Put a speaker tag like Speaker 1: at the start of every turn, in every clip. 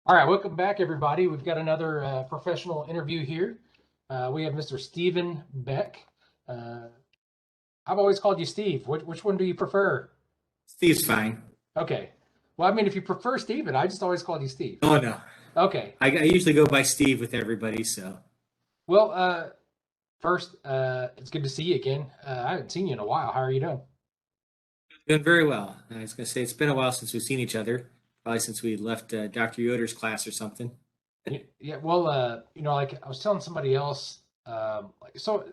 Speaker 1: All right, welcome back, everybody. We've got another professional interview here. We have Mr. Stephen Beck. Uh, I've always called you Steve. Which one do you prefer?
Speaker 2: Steve's fine.
Speaker 1: Okay. Well, I mean, if you prefer Stephen, I just always called you Steve.
Speaker 2: Oh no,
Speaker 1: Okay.
Speaker 2: I usually go by Steve with everybody, so
Speaker 1: Well, first, it's good to see you again. I haven't seen you in a while. How are you doing?
Speaker 2: doing very well. I was gonna say it's been a while since we've seen each other, probably since we left Dr. Yoder's class or something.
Speaker 1: Yeah. Well, like I was telling somebody else, so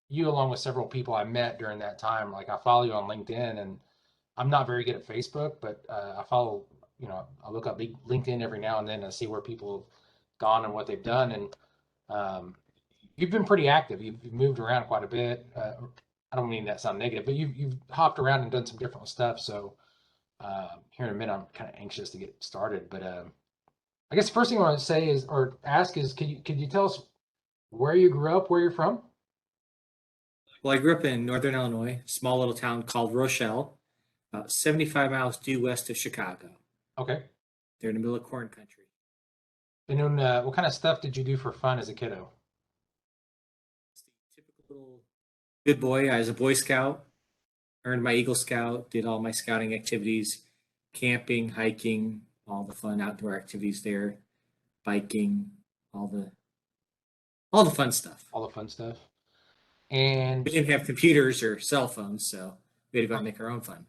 Speaker 1: you along with several people I met during that time, like I follow you on LinkedIn, and I'm not very good at Facebook, but I follow, I look up LinkedIn every now and then and see where people have gone and what they've done. And um, you've been pretty active. You've moved around quite a bit. I don't mean that sound negative, but you've hopped around and done some different stuff. So here in a minute, I'm kind of anxious to get started. But I guess the first thing I want to say is, or ask is, could you tell us where you grew up, where you're from?
Speaker 2: Well, I grew up in northern Illinois, small little town called Rochelle, about 75 miles due west of Chicago.
Speaker 1: Okay.
Speaker 2: They're in the middle of corn country.
Speaker 1: And then what kind of stuff did you do for fun as a kiddo?
Speaker 2: It's the typical little good boy. I was a Boy Scout, earned my Eagle Scout, did all my scouting activities, camping, hiking, all the fun outdoor activities there, biking, all the all the fun stuff.
Speaker 1: All the fun stuff. And
Speaker 2: We didn't have computers or cell phones, so we had to go out and make our own fun.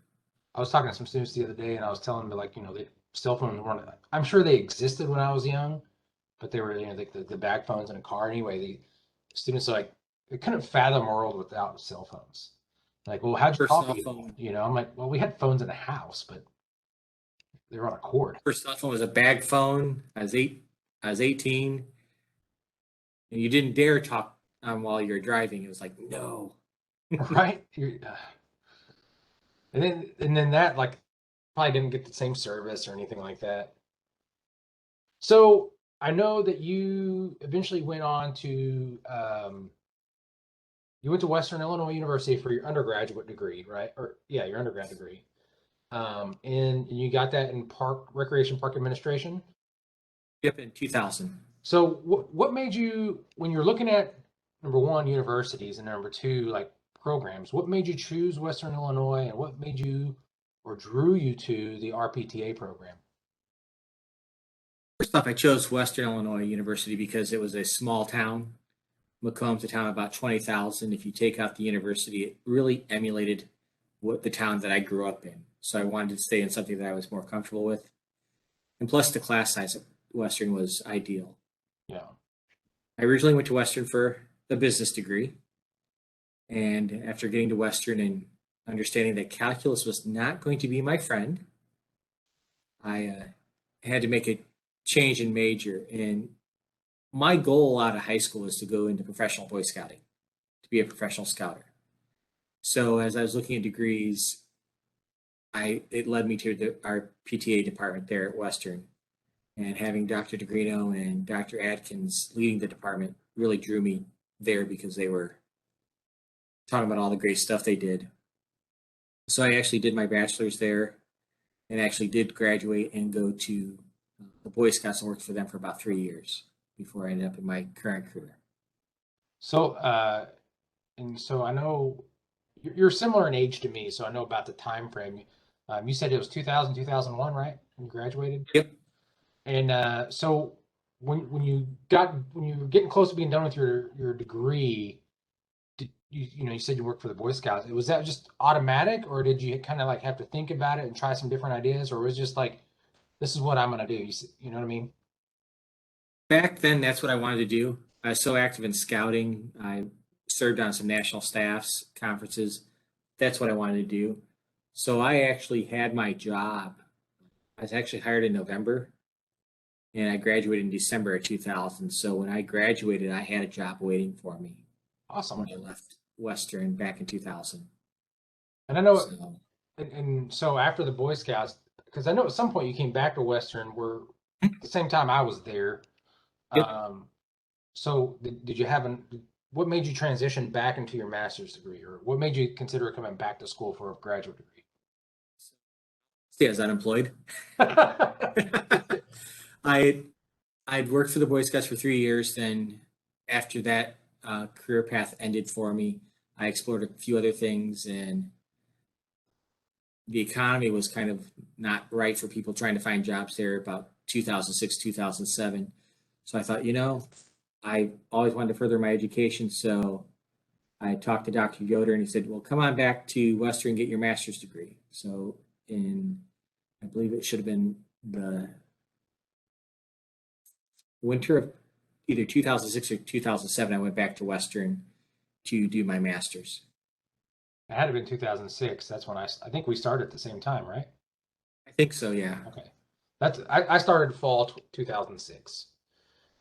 Speaker 1: I was talking to some students the other day, and I was telling them like, the cell phones weren't. I'm sure they existed when I was young, but they were, like the bag phones in a car anyway. The students are like they couldn't fathom a world without cell phones. Like, well, how'd you
Speaker 2: First
Speaker 1: talk to
Speaker 2: cell
Speaker 1: people?
Speaker 2: phone,
Speaker 1: I'm like, well, we had phones in the house, but they were on a cord,
Speaker 2: first cell phone was a bag phone. I was 18, and you didn't dare talk while you were driving. It was like no.
Speaker 1: right? And then that like probably didn't get the same service or anything like that. So I know that you eventually went on to you went to Western Illinois University for your undergraduate degree, right? Or yeah, your undergrad degree. And you got that in recreation park administration.
Speaker 2: Yep, in 2000.
Speaker 1: So what made you, when you're looking at number one universities and number two like programs, what made you choose Western Illinois, and what made you or drew you to the RPTA program?
Speaker 2: First off, I chose Western Illinois University because it was a small town. Macomb's a town of about 20,000. If you take out the university, it really emulated what the town that I grew up in. So I wanted to stay in something that I was more comfortable with. And plus, the class size at Western was ideal.
Speaker 1: Yeah.
Speaker 2: I originally went to Western for the business degree. And after getting to Western and understanding that calculus was not going to be my friend, I had to make a change in major. And my goal out of high school was to go into professional Boy Scouting, to be a professional scouter. So as I was looking at degrees, it led me to our PTA department there at Western, and having Dr. DeGrino and Dr. Atkins leading the department really drew me there because they were talking about all the great stuff they did. So I actually did my bachelor's there and actually did graduate and go to the Boy Scouts and worked for them for about 3 years before I ended up in my current career.
Speaker 1: So and so I know you're similar in age to me, so I know about the time frame. You said it was 2000, 2001, right? When you graduated?
Speaker 2: Yep.
Speaker 1: And so when you were getting close to being done with your degree, did you said you worked for the Boy Scouts. Was that just automatic, or did you kind of like have to think about it and try some different ideas, or was it just like this is what I'm gonna do? You know what I mean?
Speaker 2: Back then, that's what I wanted to do. I was so active in scouting. I served on some national staffs, conferences. That's what I wanted to do. So I actually had my job. I was actually hired in November and I graduated in December of 2000. So when I graduated, I had a job waiting for me
Speaker 1: Awesome.
Speaker 2: when I left Western back in 2000.
Speaker 1: And I know,
Speaker 2: So
Speaker 1: and so after the Boy Scouts, because I know at some point you came back to Western, where at the same time I was there.
Speaker 2: yep.
Speaker 1: Um, so did you have what made you transition back into your master's degree, or what made you consider coming back to school for a graduate degree?
Speaker 2: Stay as unemployed. I'd worked for the Boy Scouts for 3 years. Then after that career path ended for me, I explored a few other things, and the economy was kind of not right for people trying to find jobs there about 2006, 2007. So I thought, I always wanted to further my education. So I talked to Dr. Yoder, and he said, well, come on back to Western and get your master's degree. So I believe it should have been the winter of either 2006 or 2007, I went back to Western to do my master's.
Speaker 1: It had to been 2006. That's when I think we started at the same time, right?
Speaker 2: I think so, yeah.
Speaker 1: Okay. I started fall 2006.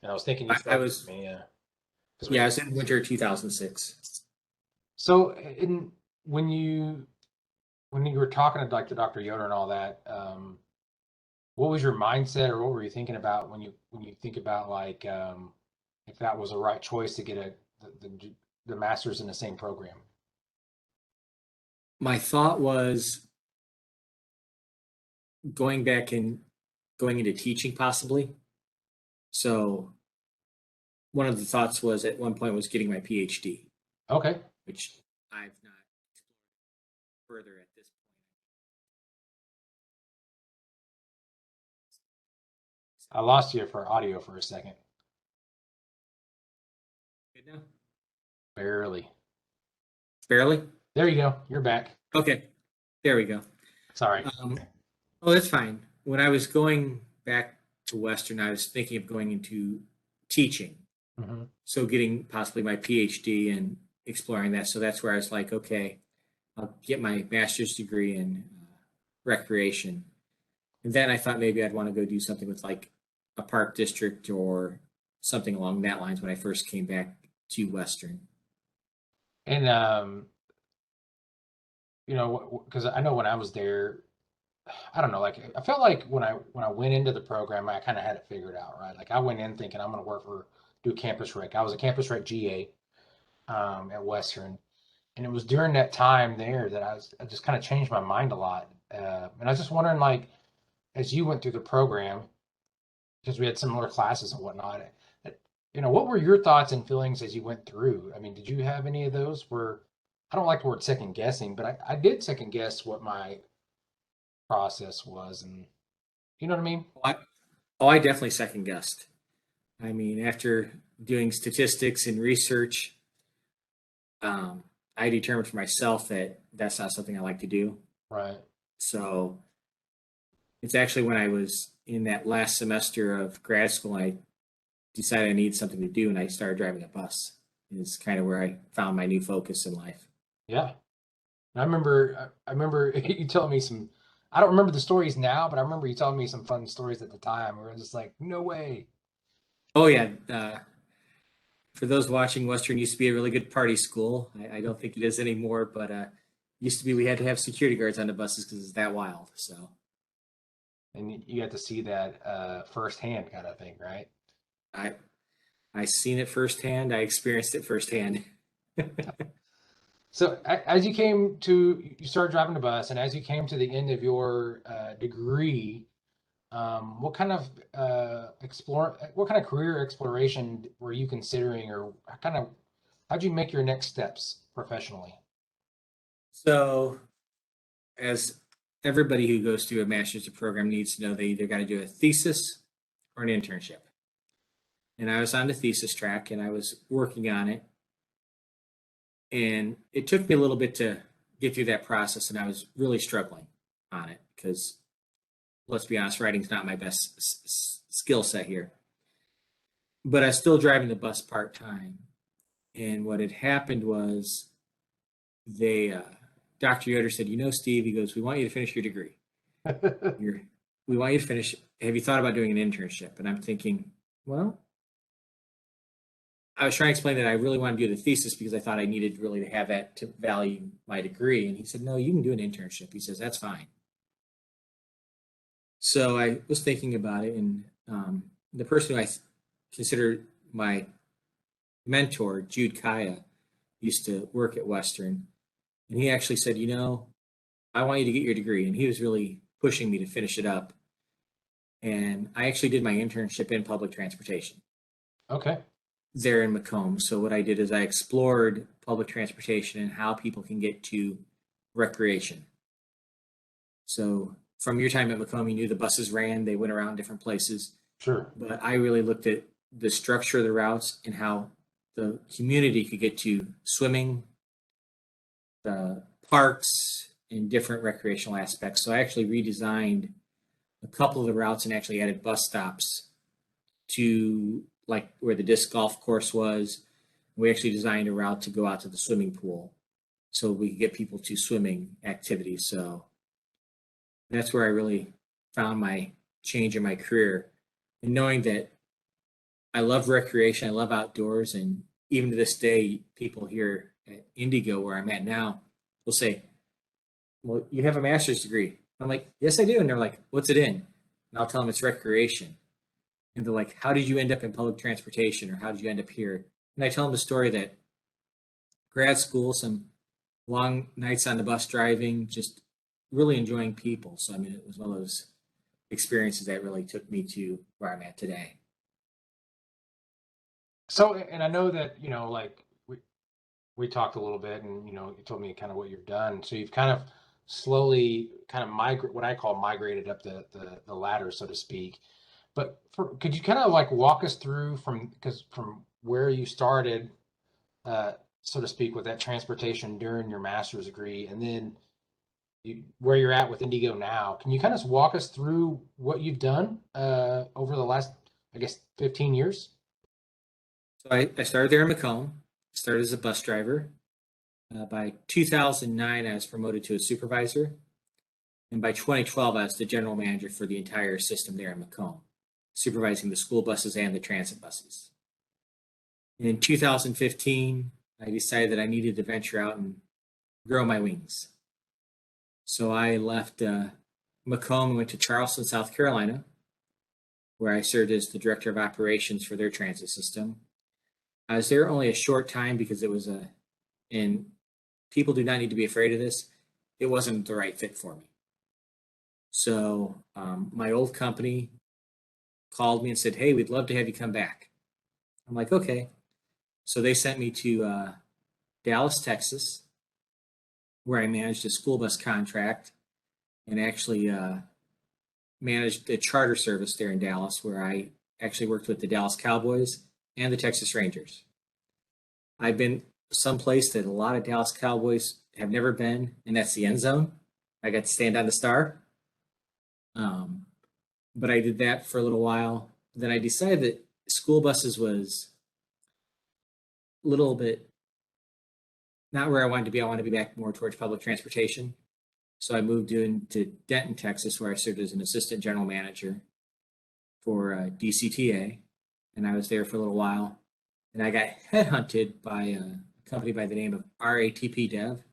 Speaker 1: And I was thinking you
Speaker 2: I
Speaker 1: started
Speaker 2: was,
Speaker 1: with me, yeah.
Speaker 2: yeah, I was in winter 2006.
Speaker 1: So when you were talking to like the Dr. Yoder and all that, what was your mindset, or what were you thinking about when you think about like if that was the right choice to get the master's in the same program?
Speaker 2: My thought was going back and going into teaching possibly. So one of the thoughts was at one point was getting my PhD,
Speaker 1: Okay.
Speaker 2: which I've not explored further at this
Speaker 1: I lost you for audio for a second.
Speaker 2: point. Good now?
Speaker 1: Barely.
Speaker 2: Barely?
Speaker 1: There you go. You're back.
Speaker 2: Okay, there we go.
Speaker 1: Sorry.
Speaker 2: Oh, that's fine. When I was going back to Western, I was thinking of going into teaching.
Speaker 1: Mhm.
Speaker 2: So getting possibly my PhD and exploring that. So that's where I was like, okay, I'll get my master's degree in recreation. And then I thought maybe I'd want to go do something with like a park district or something along that lines when I first came back to Western.
Speaker 1: And because I know when I was there, I don't know, like I felt like when I went into the program, I kind of had it figured out, right? Like I went in thinking I'm going to do campus rec. I was a campus rec GA at Western, and it was during that time there that I just kind of changed my mind a lot. And I was just wondering, like, as you went through the program, because we had similar classes and whatnot, what were your thoughts and feelings as you went through? I mean, did you have any of those where I don't like the word second guessing, but I did second guess what my process was, and you know what I mean?
Speaker 2: I definitely second guessed. I mean, after doing statistics and research, I determined for myself that that's not something I like to do.
Speaker 1: Right.
Speaker 2: So it's actually when I was in that last semester of grad school, I decided I needed something to do, and I started driving a bus. Is kind of where I found my new focus in life.
Speaker 1: Yeah. I remember you telling me some. I don't remember the stories now, but I remember you telling me some fun stories at the time. Where I was just like, no way.
Speaker 2: Oh yeah, for those watching, Western used to be a really good party school. I don't think it is anymore, but used to be we had to have security guards on the buses because it's that wild. So
Speaker 1: And you got to see that firsthand, kind of thing, right?
Speaker 2: I I seen it firsthand. I experienced it firsthand.
Speaker 1: So you started driving the bus, and as you came to the end of your degree, what kind of what kind of career exploration were you considering, or how'd you make your next steps professionally?
Speaker 2: So as everybody who goes through a master's program needs to know, they either got to do a thesis or an internship. And I was on the thesis track and I was working on it. And it took me a little bit to get through that process, and I was really struggling on it because, let's be honest, writing's not my best skill set here. But I was still driving the bus part time. And what had happened was they, Dr. Yoder said, Steve, he goes, we want you to finish your degree. We want you to finish. Have you thought about doing an internship? And I'm thinking, well, I was trying to explain that I really want to do the thesis because I thought I needed really to have that to value my degree. And he said, no, you can do an internship. He says, that's fine. So I was thinking about it, and the person who I consider my mentor, Jude Kaya, used to work at Western. And he actually said, I want you to get your degree. And he was really pushing me to finish it up. And I actually did my internship in public transportation
Speaker 1: Okay.
Speaker 2: there in Macomb. So what I did is I explored public transportation and how people can get to recreation. So from your time at Macomb, you knew the buses ran, they went around different places.
Speaker 1: Sure.
Speaker 2: But I really looked at the structure of the routes and how the community could get to swimming, the parks, and different recreational aspects. So I actually redesigned a couple of the routes and actually added bus stops to like where the disc golf course was. We actually designed a route to go out to the swimming pool so we could get people to swimming activities. So that's where I really found my change in my career. And knowing that I love recreation, I love outdoors, and even to this day, people here at IndyGo, where I'm at now, will say, "Well, you have a master's degree." I'm like, "Yes, I do." And they're like, "What's it in?" And I'll tell them it's recreation. And they're like, "How did you end up in public transportation, or how did you end up here?" And I tell them the story that grad school, some long nights on the bus driving, just really enjoying people. So I mean, it was one of those experiences that really took me to where I'm at today.
Speaker 1: So, and I know that, like we talked a little bit, and you told me kind of what you've done. So you've kind of slowly kind of migrate, what I call migrated up the ladder, so to speak. But could you kind of like walk us through from where you started, uh, so to speak, with that transportation during your master's degree, and then where you're at with IndyGo now? Can you kind of walk us through what you've done over the last, I guess, 15 years?
Speaker 2: So I started there in Macomb, started as a bus driver. By 2009, I was promoted to a supervisor. And by 2012, I was the general manager for the entire system there in Macomb, supervising the school buses and the transit buses. And in 2015, I decided that I needed to venture out and grow my wings. So I left Macomb and went to Charleston, South Carolina, where I served as the director of operations for their transit system. I was there only a short time because it was and people do not need to be afraid of this, it wasn't the right fit for me. So my old company called me and said, "Hey, we'd love to have you come back." I'm like, "Okay." So they sent me to Dallas, Texas, where I managed a school bus contract and actually managed a charter service there in Dallas, where I actually worked with the Dallas Cowboys and the Texas Rangers. I've been someplace that a lot of Dallas Cowboys have never been, and that's the end zone. I got to stand on the star. Um, but I did that for a little while. Then I decided that school buses was a little bit not where I wanted to be. I wanted to be back more towards public transportation. So I moved into Denton, Texas, where I served as an assistant general manager for DCTA. And I was there for a little while. And I got headhunted by a company by the name of RATP Dev.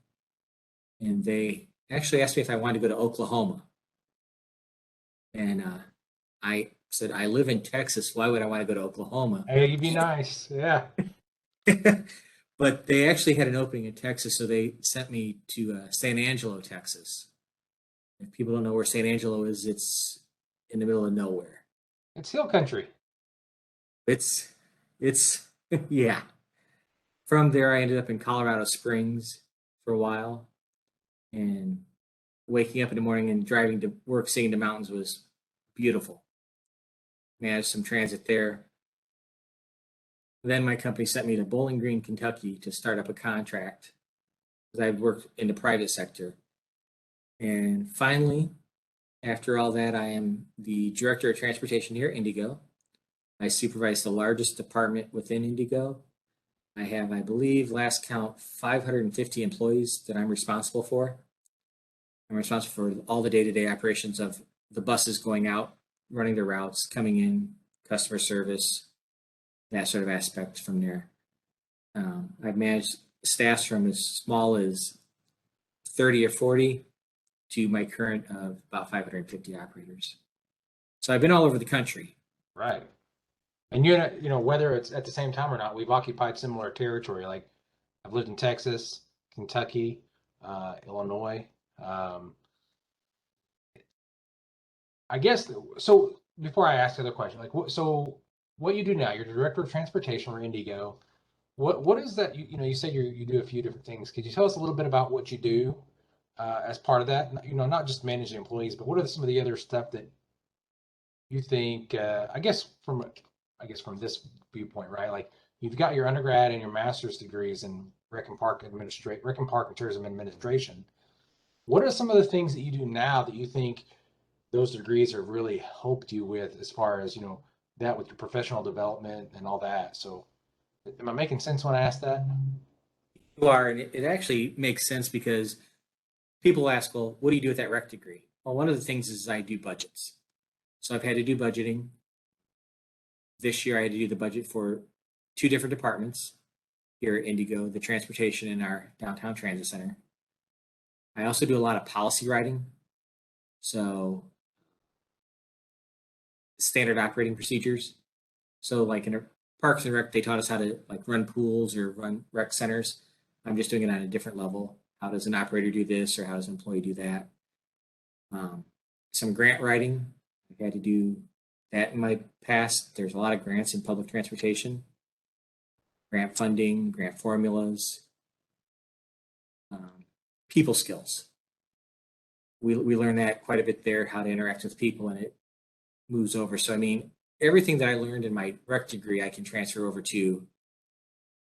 Speaker 2: And they actually asked me if I wanted to go to Oklahoma. And I said, "I live in Texas. Why would I want to go to Oklahoma?"
Speaker 1: Hey, you'd be nice. Yeah.
Speaker 2: But they actually had an opening in Texas, so they sent me to San Angelo, Texas. If people don't know where San Angelo is, it's in the middle of nowhere.
Speaker 1: It's hill country.
Speaker 2: It's yeah. From there, I ended up in Colorado Springs for a while, and waking up in the morning and driving to work, seeing the mountains was beautiful. Managed some transit there. Then my company sent me to Bowling Green, Kentucky to start up a contract because I'd worked in the private sector. And finally, after all that, I am the director of transportation here at IndyGo. I supervise the largest department within IndyGo. I have, I believe, last count, 550 employees that I'm responsible for. I'm responsible for all the day-to-day operations of the buses going out, running their routes, coming in, customer service, that sort of aspect from there. I've managed staffs from as small as 30 or 40 to my current of about 550 operators. So I've been all over the country.
Speaker 1: Right. And whether it's at the same time or not, we've occupied similar territory. Like I've lived in Texas, Kentucky, Illinois. I guess so. before I ask the other question, like what you do now, you're the director of transportation for IndyGo. What is that? You say you do a few different things. Could you tell us a little bit about what you do as part of that? Not just managing employees, but what are some of the other stuff that you think? From this viewpoint, right? Like you've got your undergrad and your master's degrees in Rec and Park and Tourism Administration. What are some of the things that you do now that you think those degrees have really helped you with as far as, that with your professional development and all that? So am I making sense when I ask that?
Speaker 2: You are, and it actually makes sense because people ask, well, what do you do with that rec degree? Well, one of the things is I do budgets. So I've had to do budgeting. This year I had to do the budget for two different departments here at IndyGo, the transportation and our downtown transit center. I also do a lot of policy writing. So standard operating procedures. So like in Parks and Rec, they taught us how to like run pools or run rec centers. I'm just doing it on a different level. How does an operator do this or how does an employee do that? Some grant writing. I had to do that in my past. There's a lot of grants in public transportation, grant funding, grant formulas, people skills. We learn that quite a bit there, how to interact with people, and it moves over. So, I mean, everything that I learned in my rec degree, I can transfer over to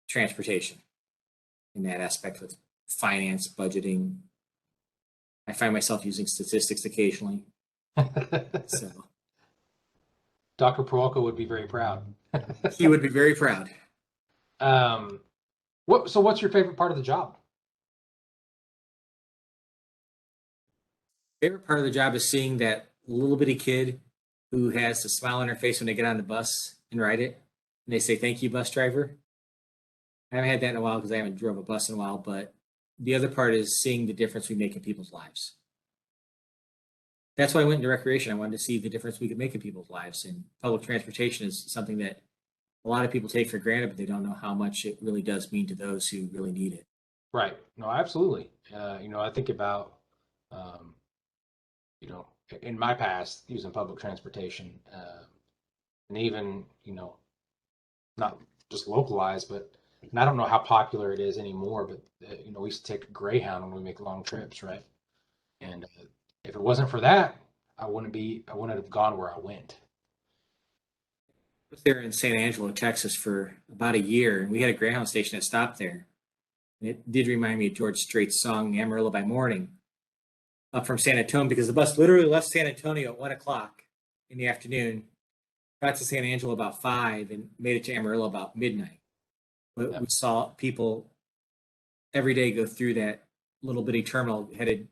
Speaker 2: transportation in that aspect with finance, budgeting. I find myself using statistics occasionally. So
Speaker 1: Dr. Peralco would be very proud.
Speaker 2: he would be very proud.
Speaker 1: What's your favorite part of the job?
Speaker 2: Favorite part of the job is seeing that little bitty kid who has a smile on their face when they get on the bus and ride it, and they say, "Thank you, bus driver." I haven't had that in a while because I haven't drove a bus in a while, but the other part is seeing the difference we make in people's lives. That's why I went into recreation. I wanted to see the difference we could make in people's lives. And public transportation is something that a lot of people take for granted, but they don't know how much it really does mean to those who really need it.
Speaker 1: Right. No, absolutely. I think about, um, you know, in my past using public transportation, and even, not just localized, but, and I don't know how popular it is anymore, but, we used to take a Greyhound when we make long trips, right? And if it wasn't for that, I wouldn't have gone where I went.
Speaker 2: I was there in San Angelo, Texas for about a year, and we had a Greyhound station that stopped there. And it did remind me of George Strait's song Amarillo by Morning up from San Antonio because the bus literally left San Antonio at 1 o'clock in the afternoon, got to San Angelo about 5 and made it to Amarillo about midnight. But
Speaker 1: Yeah.
Speaker 2: we saw people every day go through that little bitty terminal headed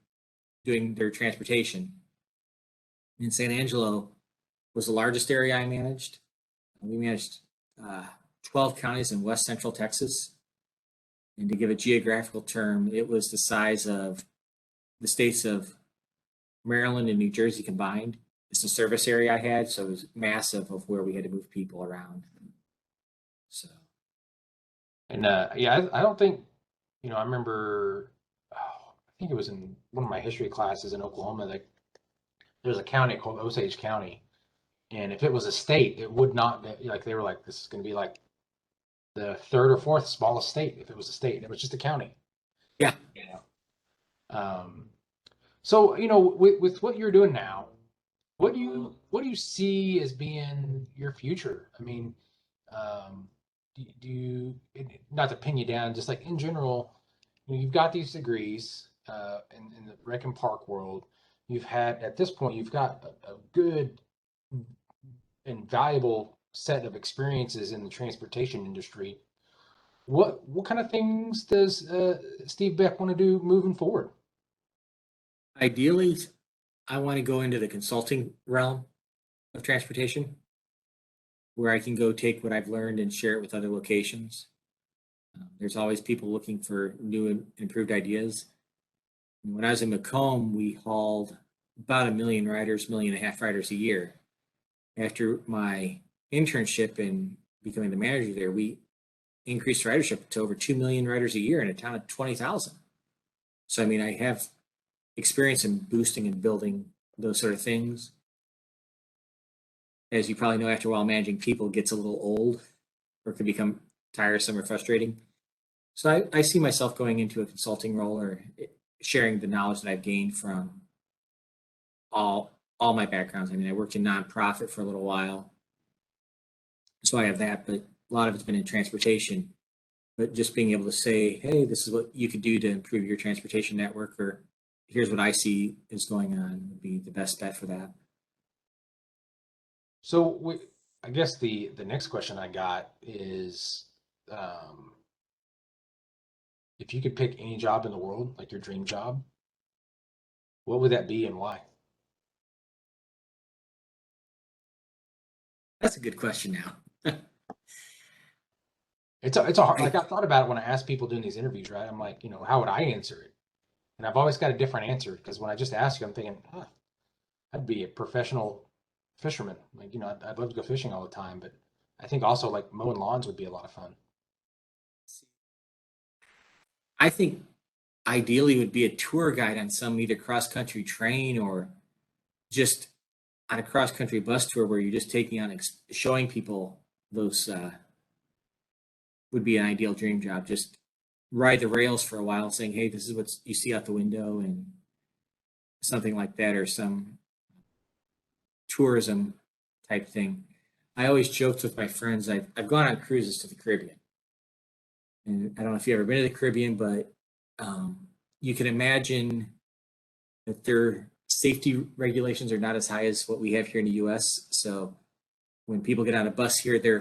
Speaker 2: doing their transportation. In San Angelo was the largest area I managed. We managed 12 counties in west central Texas. And to give a geographical term, it was the size of the states of Maryland and New Jersey combined. It's the service area I had, so it was massive of where we had to move people around. So
Speaker 1: And yeah, I don't think, I remember, I think it was in one of my history classes in Oklahoma, that there's a county called Osage County. And if it was a state, it would not be like, they were like, this is going to be like the third or fourth smallest state if it was a state. It was just a county.
Speaker 2: yeah,
Speaker 1: You know. So with what you're doing now, what do you see as being your future? I mean, do you, not to pin you down, just like in general, you've got these degrees in the rec and park world. You've had, at this point, you've got a good and valuable set of experiences in the transportation industry. What kind of things does Steve Beck want to do moving forward?
Speaker 2: ideally, I want to go into the consulting realm of transportation where I can go take what I've learned and share it with other locations. There's always people looking for new and improved ideas. When I was in Macomb, we hauled about 1 million riders, 1.5 million riders a year. After my internship and becoming the manager there, we increased ridership to over 2 million riders a year in a town of 20,000. So, I mean, I have experience in boosting and building those sort of things. as you probably know, after a while, managing people gets a little old or can become tiresome or frustrating. So I see myself going into a consulting role or sharing the knowledge that I've gained from all my backgrounds. I mean, I worked in nonprofit for a little while, so I have that, but a lot of it's been in transportation. But just being able to say, hey, this is what you could do to improve your transportation network, or here's what I see is going on, would be the best bet for that.
Speaker 1: So I guess the next question I got is, um, if you could pick any job in the world, like your dream job, what would that be and why?
Speaker 2: That's a good question now.
Speaker 1: It's a hard,
Speaker 2: I
Speaker 1: like I thought about it when I asked people doing these interviews, right? I'm like, how would I answer it? And I've always got a different answer because when I just ask you, I'm thinking, I'd be a professional fisherman. Like, I'd love to go fishing all the time, but I think also like mowing lawns would be a lot of fun.
Speaker 2: I think ideally would be a tour guide on some either cross country train or just on a cross country bus tour where you're just taking on showing people those would be an ideal dream job. Just ride the rails for a while, saying, "Hey, this is what you see out the window," and something like that, or some tourism type thing. I always joked with my friends. I've gone on cruises to the Caribbean, and I don't know if you've ever been to the Caribbean, but you can imagine that their safety regulations are not as high as what we have here in the U.S. So when people get on a bus here, they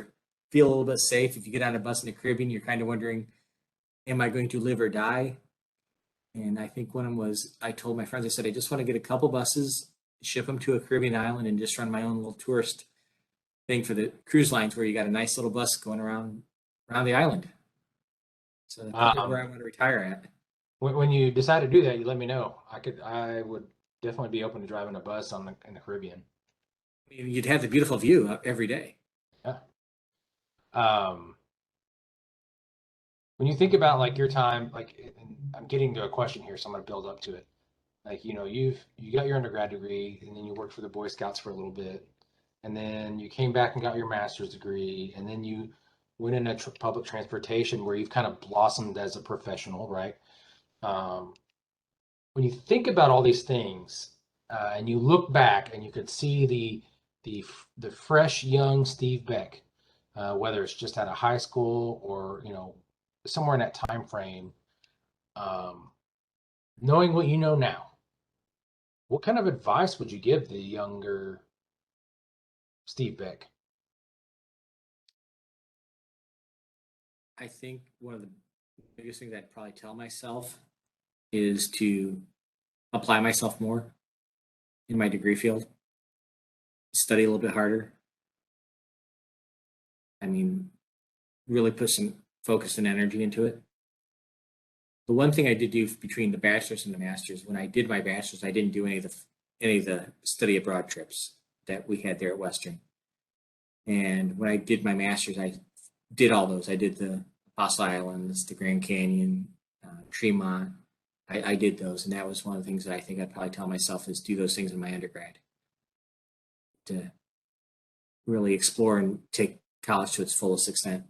Speaker 2: feel a little bit safe. If you get on a bus in the Caribbean, you're kind of wondering, am I going to live or die? And I think one of them was, I told my friends, I said, I just want to get a couple buses, ship them to a Caribbean island, and just run my own little tourist thing for the cruise lines where you got a nice little bus going around the island. So that's probably where
Speaker 1: Um,
Speaker 2: I want to retire at.
Speaker 1: when you decide to do that, you let me know. I would definitely be open to driving a bus in the Caribbean.
Speaker 2: I mean, you'd have the beautiful view every day.
Speaker 1: Yeah. Um, when you think about like your time, like and I'm getting to a question here, so I'm gonna build up to it. Like, you got your undergrad degree, and then you worked for the Boy Scouts for a little bit, and then you came back and got your master's degree, and then you went into public transportation where you've kind of blossomed as a professional, right? Um, when you think about all these things, and you look back and you could see the fresh young Steve Beck, whether it's just out of high school or somewhere in that time frame, um, knowing what you know now, what kind of advice would you give the younger Steve Beck?
Speaker 2: I think one of the biggest things I'd probably tell myself is to apply myself more in my degree field, study a little bit harder. I mean, really put some focus and energy into it. The one thing I did do between the bachelor's and the master's, when I did my bachelor's, I didn't do any of the study abroad trips that we had there at Western. And when I did my master's, I did all those. I did the Apostle Islands, the Grand Canyon, Tremont. I did those, and that was one of the things that I think I'd probably tell myself is do those things in my undergrad to really explore and take college to its fullest extent.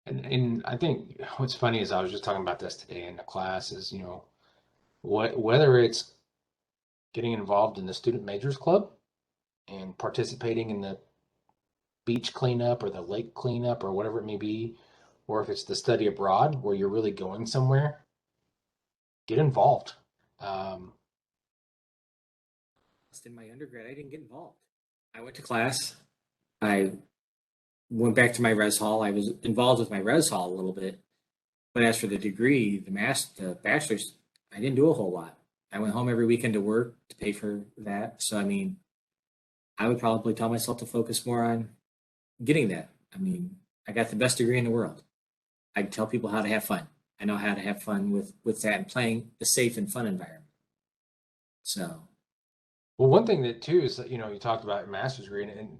Speaker 1: And I think what's funny is I was just talking about this today in the class is, whether it's getting involved in the student majors club and participating in the beach cleanup or the lake cleanup or whatever it may be, or if it's the study abroad where you're really going somewhere, get involved. Um,
Speaker 2: In my undergrad, I didn't get involved. I went to class. I went back to my res hall. I was involved with my res hall a little bit, but as for the degree, the bachelor's, I didn't do a whole lot. I went home every weekend to work to pay for that. So I mean, I would probably tell myself to focus more on getting that. I mean, I got the best degree in the world. I tell people how to have fun. I know how to have fun with that and playing a safe and fun environment. So
Speaker 1: well, one thing that too is that, you talked about your master's degree, and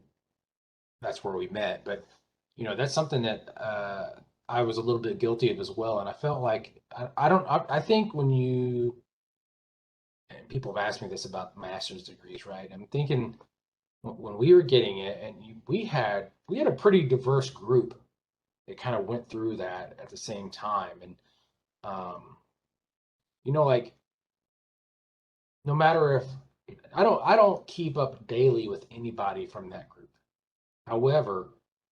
Speaker 1: that's where we met, but that's something that I was a little bit guilty of as well. And I felt like I think when and people have asked me this about master's degrees, right? I'm thinking when we were getting it, and we had a pretty diverse group that kind of went through that at the same time, and um, like no matter if I don't keep up daily with anybody from that group. However,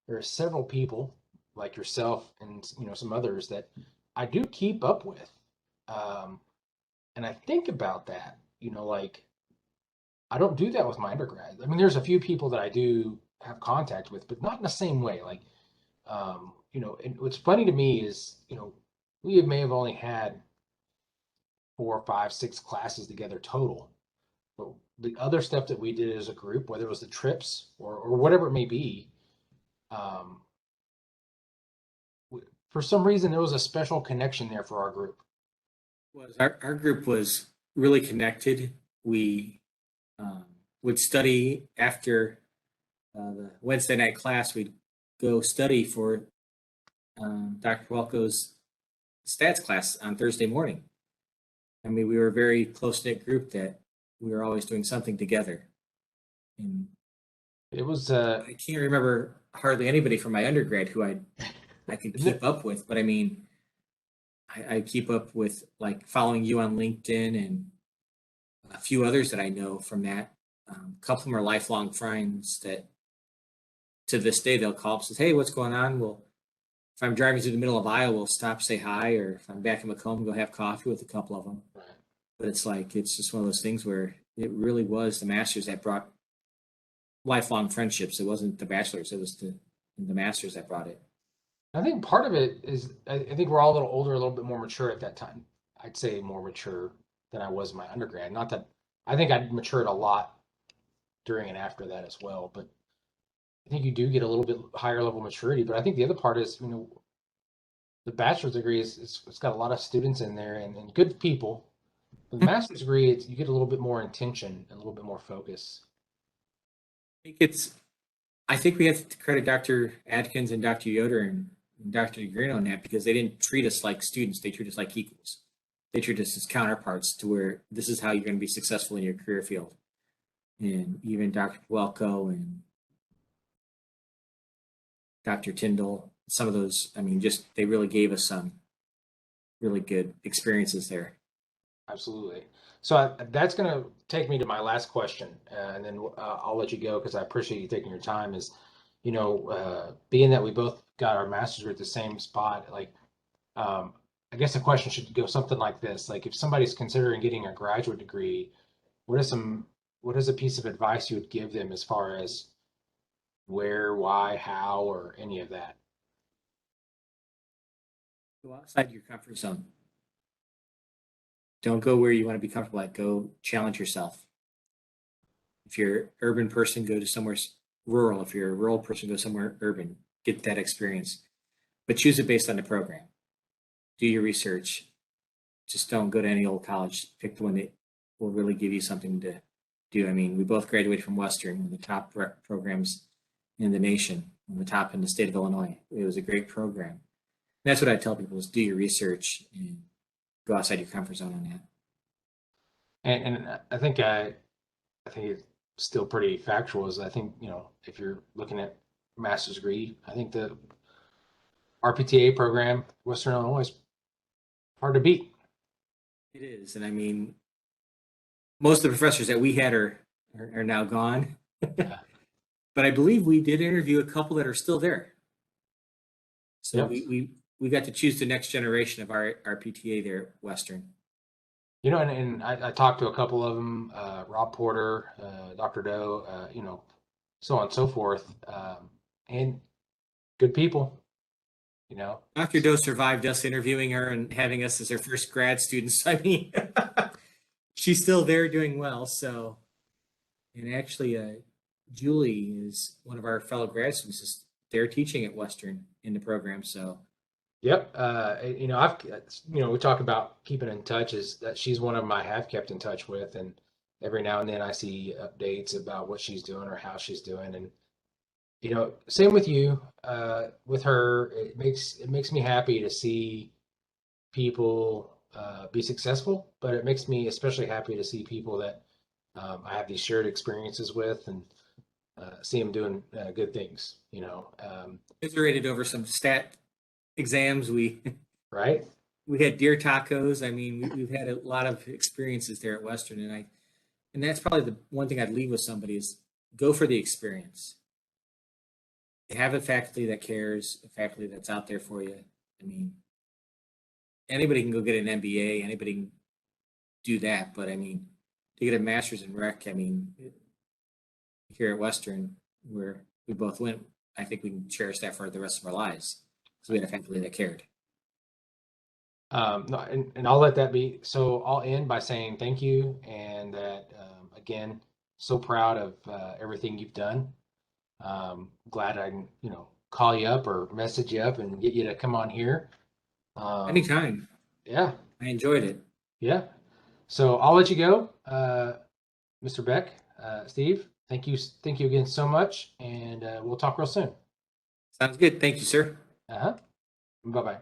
Speaker 1: there are several people like yourself and some others that I do keep up with, um, and I think about that. Like I don't do that with my undergrad. I mean, there's a few people that I do have contact with, but not in the same way. Like, and what's funny to me is, we may have only had 4, 5, 6 classes together total, but the other stuff that we did as a group, whether it was the trips or whatever it may be, um, for some reason there was a special connection there for our group.
Speaker 2: Was our group was really connected. We um, would study after the Wednesday night class. We'd go study for Dr. Welko's stats class on Thursday morning. I mean, we were a very close knit group that we were always doing something together. And
Speaker 1: It was,
Speaker 2: I can't remember hardly anybody from my undergrad who I could keep up with, but I mean, I keep up with like following you on LinkedIn and a few others that I know from that. A couple of them are lifelong friends that to this day they'll call up and says, "Hey, what's going on?" Well, if I'm driving through the middle of Iowa, we'll stop, say hi, or if I'm back in Macomb, go have coffee with a couple of them.
Speaker 1: right.
Speaker 2: But it's just one of those things where it really was the masters that brought lifelong friendships. It wasn't the bachelors; it was the masters that brought it.
Speaker 1: I think part of it is I think we're all a little older, a little bit more mature at that time. I'd say more mature than I was in my undergrad. Not that I think I matured a lot during and after that as well, but I think you do get a little bit higher level maturity. But I think the other part is, the bachelor's degree it's got a lot of students in there and good people. With the master's degree, you get a little bit more intention and a little bit more focus.
Speaker 2: I think it's. I think we have to credit Dr. Adkins and Dr. Yoder and Dr. Green on that because they didn't treat us like students; they treat us like equals. They treat us as counterparts to where this is how you're going to be successful in your career field. And even Dr. Welko and Dr. Tyndall, some of those, I mean, just they really gave us some really good experiences there.
Speaker 1: Absolutely. So that's going to take me to my last question, and then I'll let you go because I appreciate you taking your time. Is being that we both got our masters at the same spot, like um, I guess the question should go something like this: like if somebody's considering getting a graduate degree, what is some what is a piece of advice you would give them as far as where, why, how, or any of that?
Speaker 2: Go outside your comfort zone. Don't go where you want to be comfortable at. Go challenge yourself. If you're an urban person, go to somewhere rural. If you're a rural person, go somewhere urban. Get that experience. But choose it based on the program. Do your research. Just don't go to any old college. Pick the one that will really give you something to do. I mean, we both graduated from Western, one of the top programs in the nation, on the top in the state of Illinois. It was a great program. And that's what I tell people is do your research and go outside your comfort zone on that.
Speaker 1: And I think it's still pretty factual. Is I think if you're looking at master's degree, I think the RPTA program, Western Illinois, is hard to beat.
Speaker 2: It is. And I mean, most of the professors that we had are now gone.
Speaker 1: Yeah.
Speaker 2: But I believe we did interview a couple that are still there. So
Speaker 1: Yep.
Speaker 2: we got to choose the next generation of our PTA there at Western.
Speaker 1: And I talked to a couple of them, Rob Porter, Dr. Doe, so on and so forth, and good people, you know.
Speaker 2: Dr. Doe survived us interviewing her and having us as her first grad students. I mean, she's still there doing well. So, and actually, Julie is one of our fellow grad students. They're teaching at Western in the program. So,
Speaker 1: Yep. I've, we talk about keeping in touch is that she's one of them I have kept in touch with. And every now and then I see updates about what she's doing or how she's doing. And, same with you, with her, it makes me happy to see people be successful, but it makes me especially happy to see people that I have these shared experiences with. And see them doing good things.
Speaker 2: Iterated over some stat exams.
Speaker 1: Right?
Speaker 2: We had deer tacos. I mean, we've had a lot of experiences there at Western, and that's probably the one thing I'd leave with somebody is go for the experience. Have a faculty that cares, a faculty that's out there for you. I mean, anybody can go get an MBA, anybody can do that, but I mean, to get a master's in rec, I mean, here at Western, where we both went, I think we can cherish that for the rest of our lives. So we had a faculty that cared.
Speaker 1: No, and I'll let that be. So I'll end by saying thank you, and that again, so proud of everything you've done. Glad I can, call you up or message you up and get you to come on here.
Speaker 2: Anytime.
Speaker 1: Yeah,
Speaker 2: I enjoyed it.
Speaker 1: yeah. So I'll let you go, Mr. Beck. Steve, thank you again so much, and we'll talk real soon.
Speaker 2: Sounds good. Thank you, sir.
Speaker 1: Uh-huh. Bye-bye.